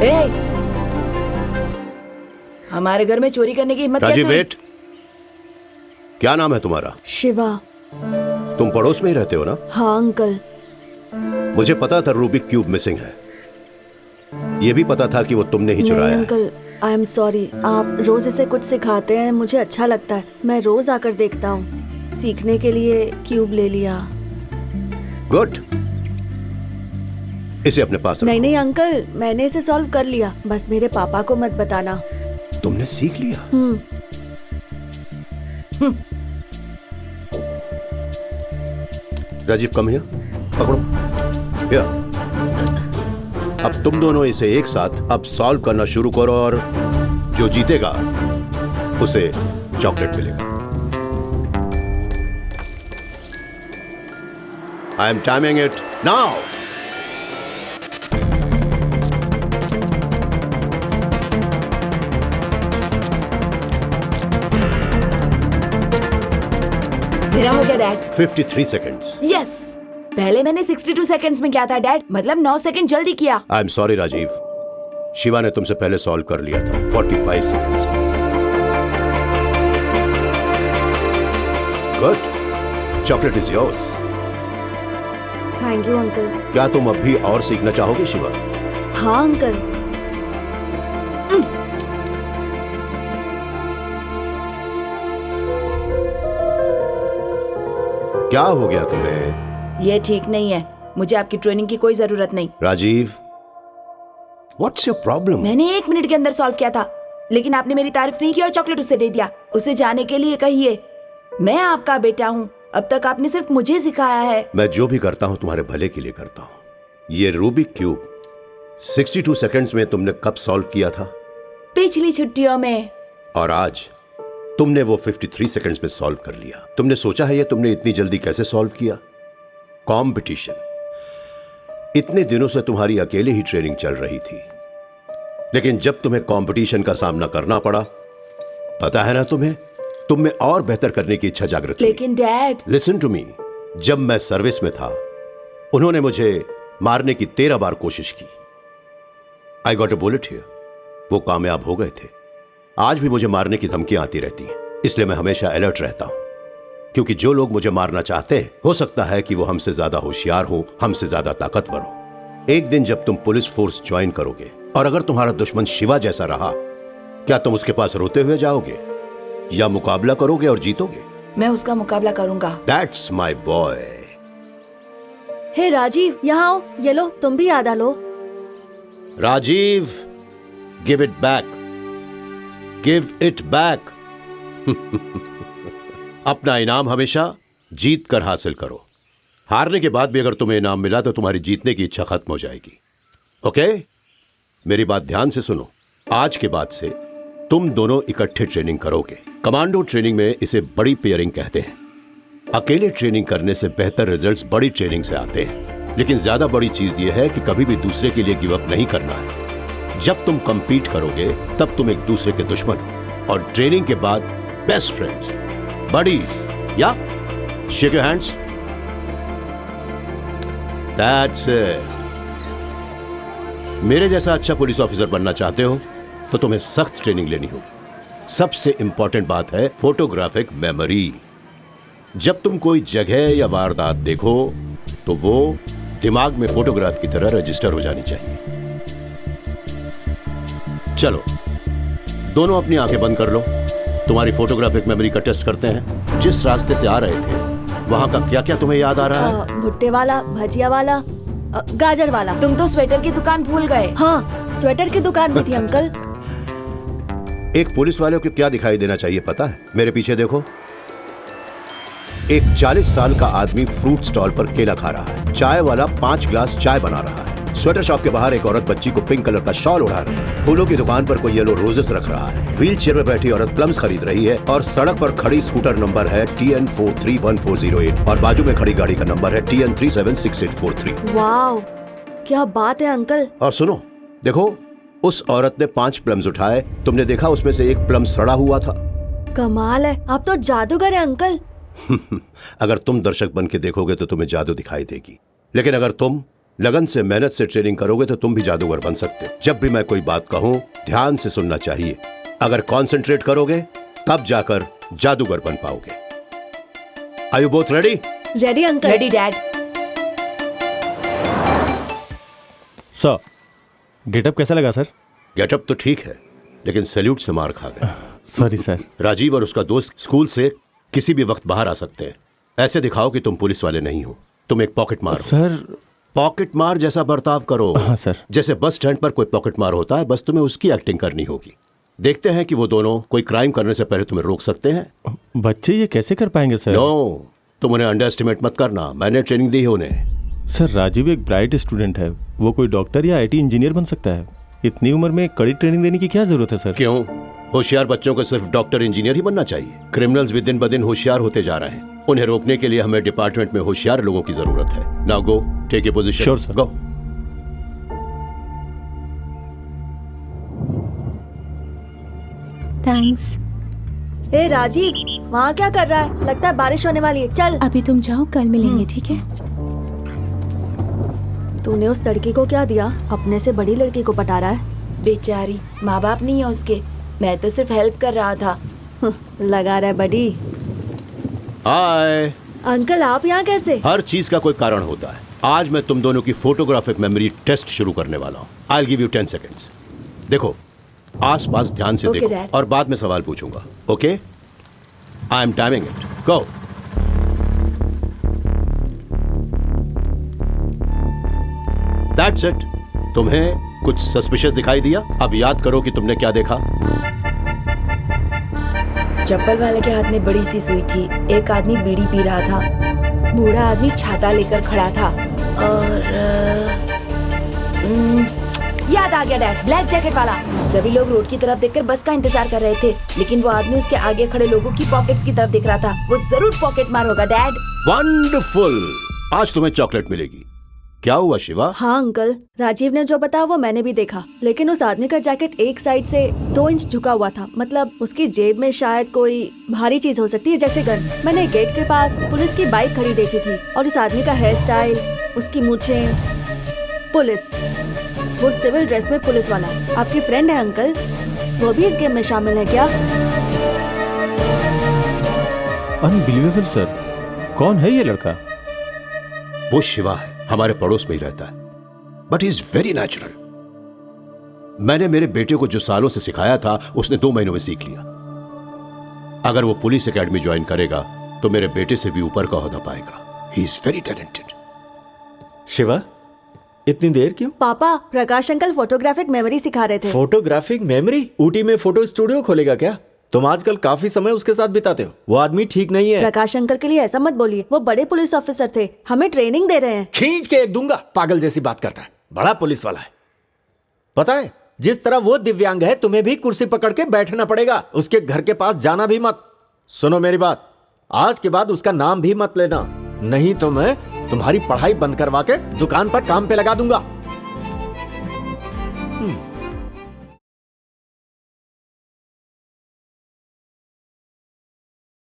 ए, हमारे घर में चोरी करने की हिम्मत राजीव कैसे हुई? वेट, क्या नाम है तुम्हारा? शिवा। तुम पड़ोस में ही रहते हो ना? हाँ अंकल। मुझे पता था रूबिक क्यूब मिसिंग है। ये भी पता था कि वो तुमने ही चुराया है। Uncle, I am sorry. आप रोज इसे कुछ सिखाते हैं, मुझे अच्छा लगता है, मैं रोज आकर देखता हूँ। सीखने के लिए क्यूब ले लिया। गुड, इसे अपने पास रखो। नहीं अंकल, मैंने इसे सॉल्व कर लिया, बस मेरे पापा को मत बताना। तुमने सीख लिया? राजीव कम हियर, पकड़ो। हियर। अब तुम दोनों इसे एक साथ अब सॉल्व करना शुरू करो और जो जीतेगा उसे चॉकलेट मिलेगा। I am timing it now. मेरा हो गया डैड। 53 सेकेंड्स। यस, पहले मैंने 62 सेकंड्स में किया था डैड, मतलब 9 सेकंड जल्दी किया। I am sorry Rajeev, Shiva ने तुमसे पहले सॉल्व कर लिया था। 45 seconds. Good, chocolate is yours. Thank you uncle. क्या तुम अब भी और सीखना चाहोगे शिवा? हाँ अंकल। क्या हो गया तुम्हें? ये ठीक नहीं है, मुझे आपकी ट्रेनिंग की कोई जरूरत नहीं। Rajeev, what's your problem? मैंने 1 मिनट के अंदर सॉल्व किया था, लेकिन आपने मेरी तारीफ नहीं की और चॉकलेट उसे दे दिया। उसे जाने के लिए कहिए, मैं आपका बेटा हूँ। अब तक आपने सिर्फ मुझे सिखाया है। मैं जो भी करता हूँ तुम्हारे भले के लिए करता हूँ। ये रूबिक क्यूब 62 सेकंड्स में तुमने कब सॉल्व किया था? पिछली छुट्टियों में। और आज तुमने वो 53 सेकंड्स में सॉल्व कर लिया। तुमने सोचा है ये तुमने इतनी जल्दी कैसे सॉल्व किया? कंपटीशन। इतने दिनों से तुम्हारी अकेले ही ट्रेनिंग चल रही थी, लेकिन जब तुम्हें कंपटीशन का सामना करना पड़ा, पता है ना तुम्हें, तुम में और बेहतर करने की इच्छा जागृत हुई। लेकिन डैड, लिसन टू मी, जब मैं सर्विस में था उन्होंने मुझे मारने की 13 बार कोशिश की। I got a bullet here. वो कामयाब हो गए थे। आज भी मुझे मारने की धमकियां आती रहती हैं, इसलिए मैं हमेशा अलर्ट रहता हूं, क्योंकि जो लोग मुझे मारना चाहते हैं हो सकता है कि वो हमसे ज्यादा होशियार हो, हमसे ज्यादा ताकतवर हो। एक दिन जब तुम पुलिस फोर्स ज्वाइन करोगे और अगर तुम्हारा दुश्मन शिवा जैसा रहा, क्या तुम उसके पास रोते हुए जाओगे या मुकाबला करोगे और जीतोगे? मैं उसका मुकाबला करूंगा। That's my boy. Hey Rajiv, यहाँ आओ, ये लो, तुम भी याद आ लो। Rajiv, give it back, give it back. अपना इनाम हमेशा जीत कर हासिल करो। हारने के बाद भी अगर तुम्हें इनाम मिला तो तुम्हारी जीतने की इच्छा खत्म हो जाएगी। ओके? मेरी बात ध्यान से सुनो। आज के बाद से तुम दोनों इकट्ठे ट्रेनिंग करोगे। कमांडो ट्रेनिंग में इसे बड़ी पेयरिंग कहते हैं। अकेले ट्रेनिंग करने से बेहतर रिजल्ट्स बड़ी ट्रेनिंग से आते हैं, लेकिन ज्यादा बड़ी चीज यह है कि कभी भी दूसरे के लिए गिव अप नहीं करना है। जब तुम कंपीट करोगे तब तुम एक दूसरे के दुश्मन हो और ट्रेनिंग के बाद बेस्ट फ्रेंड्स, बडीज। या shake your hands. That's it. मेरे जैसा अच्छा पुलिस ऑफिसर बनना चाहते हो तो तुम्हें सख्त ट्रेनिंग लेनी होगी। सबसे इंपॉर्टेंट बात है फोटोग्राफिक मेमोरी। जब तुम कोई जगह या वारदात देखो तो वो दिमाग में फोटोग्राफ की तरह रजिस्टर हो जानी चाहिए। चलो, दोनों अपनी आंखें बंद कर लो। तुम्हारी फोटोग्राफिक मेमोरी का टेस्ट करते हैं। जिस रास्ते से आ रहे थे वहां का क्या क्या तुम्हें याद आ रहा है? भुट्टे वाला, भजिया वाला, गाजर वाला। तुम तो स्वेटर की दुकान भूल गए। हाँ, स्वेटर की दुकान भी थी अंकल। एक पुलिस वाले को क्या दिखाई देना चाहिए पता है? मेरे पीछे देखो। एक 40 साल का आदमी फ्रूट स्टॉल पर केला खा रहा है। चाय वाला 5 ग्लास चाय बना रहा है। स्वेटर शॉप के बाहर एक औरत बच्ची को पिंक कलर का शॉल ओढ़ा रही है। फूलों की दुकान पर कोई येलो रोजेस रख रहा है। व्हील चेयर में बैठी औरत प्लम्स खरीद रही है और सड़क पर खड़ी स्कूटर नंबर है TN431408 और बाजू में खड़ी गाड़ी का नंबर है TN376843। वाव, क्या बात है अंकल। और सुनो, देखो, उस औरत ने 5 प्लम्स उठाए। तुमने देखा उसमें से एक प्लम सड़ा हुआ था। कमाल है, आप तो जादूगर है अंकल। अगर तुम दर्शक बन के देखोगे तो तुम्हें जादू दिखाई देगी, लेकिन अगर तुम लगन से, मेहनत से ट्रेनिंग करोगे तो तुम भी जादूगर बन सकते हो। जब भी मैं कोई बात कहूं ध्यान से सुनना चाहिए। अगर कंसंट्रेट करोगे तब जाकर जादूगर बन पाओगे। Are you both ready? Ready uncle. Ready dad. Sir, getup कैसा लगा सर? गेटअप तो ठीक है, लेकिन सैल्यूट से मार खा गए। Sorry sir. राजीव और उसका दोस्त स्कूल से किसी भी वक्त बाहर आ सकते हैं। ऐसे दिखाओ कि तुम पुलिस वाले नहीं हो, तुम एक पॉकेट मार हो। सर। पॉकेट मार जैसा बर्ताव करो। हाँ सर। जैसे बस स्टैंड पर कोई पॉकेट मार होता है, बस तुम्हें उसकी एक्टिंग करनी होगी। देखते हैं कि वो दोनों कोई क्राइम करने से पहले तुम्हें रोक सकते हैं। बच्चे ये कैसे कर पाएंगे सर? नो, तुम उन्हें अंडर एस्टिमेट मत करना, मैंने ट्रेनिंग दी है उन्हें। सर, राजीव एक ब्राइट स्टूडेंट है, वो कोई डॉक्टर या आईटी इंजीनियर बन सकता है। इतनी उम्र में कड़ी ट्रेनिंग देने की क्या जरूरत है सर? क्यों? होशियार बच्चों को सिर्फ डॉक्टर इंजीनियर ही बनना चाहिए। क्रिमिनल्स भी दिन ब दिन होशियार होते जा रहे हैं। उन्हें रोकने के लिए हमें डिपार्टमेंट में होशियार लोगों की जरूरत है। Now go, take a position. Sure, sir. Go. Thanks. ए राजीव, वहाँ क्या कर रहा है? लगता है बारिश होने वाली है। चल। अभी तुम जाओ, कल मिलेंगे, ठीक है? तूने उस लड़की को क्या दिया? अपने से बड़ी लड़की को पटा रहा है। बेचारी, माँ बाप नहीं है उसके, मैं तो सिर्फ हेल्प कर रहा था। लगा रहा है बड़ी। हाय। अंकल, आप यहाँ कैसे? हर चीज का कोई कारण होता है। आज मैं तुम दोनों की फोटोग्राफिक मेमोरी टेस्ट शुरू करने वाला हूँ। I give you 10 seconds. देखो, आसपास ध्यान से Okay, देखो Dad. और बाद में सवाल पूछूंगा। Okay? I am timing it. Go. That's it. तुम्हें कुछ सस्पिशियस दिखाई दिया? अब याद करो कि तुमने क्या देखा। चप्पल वाले के हाथ में बड़ी सी सुई थी। एक आदमी बीड़ी पी रहा था। बूढ़ा आदमी छाता लेकर खड़ा था। और याद आ गया डैड, ब्लैक जैकेट वाला। सभी लोग रोड की तरफ देखकर बस का इंतजार कर रहे थे, लेकिन वो आदमी उसके आगे खड़े लोगों की पॉकेट्स की तरफ देख रहा था। वो जरूर पॉकेट मार होगा डैड। वंडरफुल। आज तुम्हें चॉकलेट मिलेगी। क्या हुआ शिवा? हाँ अंकल, राजीव ने जो बताया वो मैंने भी देखा, लेकिन उस आदमी का जैकेट एक साइड से 2 इंच झुका हुआ था। मतलब उसकी जेब में शायद कोई भारी चीज हो सकती है, जैसे गन। मैंने गेट के पास पुलिस की बाइक खड़ी देखी थी, और उस आदमी का हेयर स्टाइल, उसकी मूछें, पुलिस, वो सिविल ड्रेस में पुलिस वाला। आपकी फ्रेंड है अंकल, वो भी इस गेम में शामिल है क्या? Unbelievable sir. कौन है ये लड़का? वो शिवा है, हमारे पड़ोस में ही रहता है, बट इज वेरी नेचुरल। मैंने मेरे बेटे को जो सालों से सिखाया था, उसने 2 महीनों में सीख लिया। अगर वो पुलिस एकेडमी ज्वाइन करेगा तो मेरे बेटे से भी ऊपर का ओहदा पाएगा। He is very talented. Shiva, इतनी देर क्यों? पापा, प्रकाश अंकल फोटोग्राफिक मेमोरी सिखा रहे थे। Photographic memory? ऊटी में फोटो स्टूडियो खोलेगा क्या? तुम आजकल काफी समय उसके साथ बिताते हो। वो आदमी ठीक नहीं है। प्रकाश अंकल के लिए ऐसा मत बोलिए, वो बड़े पुलिस ऑफिसर थे, हमें ट्रेनिंग दे रहे हैं। खींच के एक दूंगा। पागल जैसी बात करता है। बड़ा पुलिस वाला है। पता है, जिस तरह वो दिव्यांग है, तुम्हें भी कुर्सी पकड़ के बैठना पड़ेगा। उसके घर के पास जाना भी मत। सुनो मेरी बात, आज के बाद उसका नाम भी मत लेना, नहीं तो मैं तुम्हारी पढ़ाई बंद करवा के दुकान पर काम पे लगा दूंगा।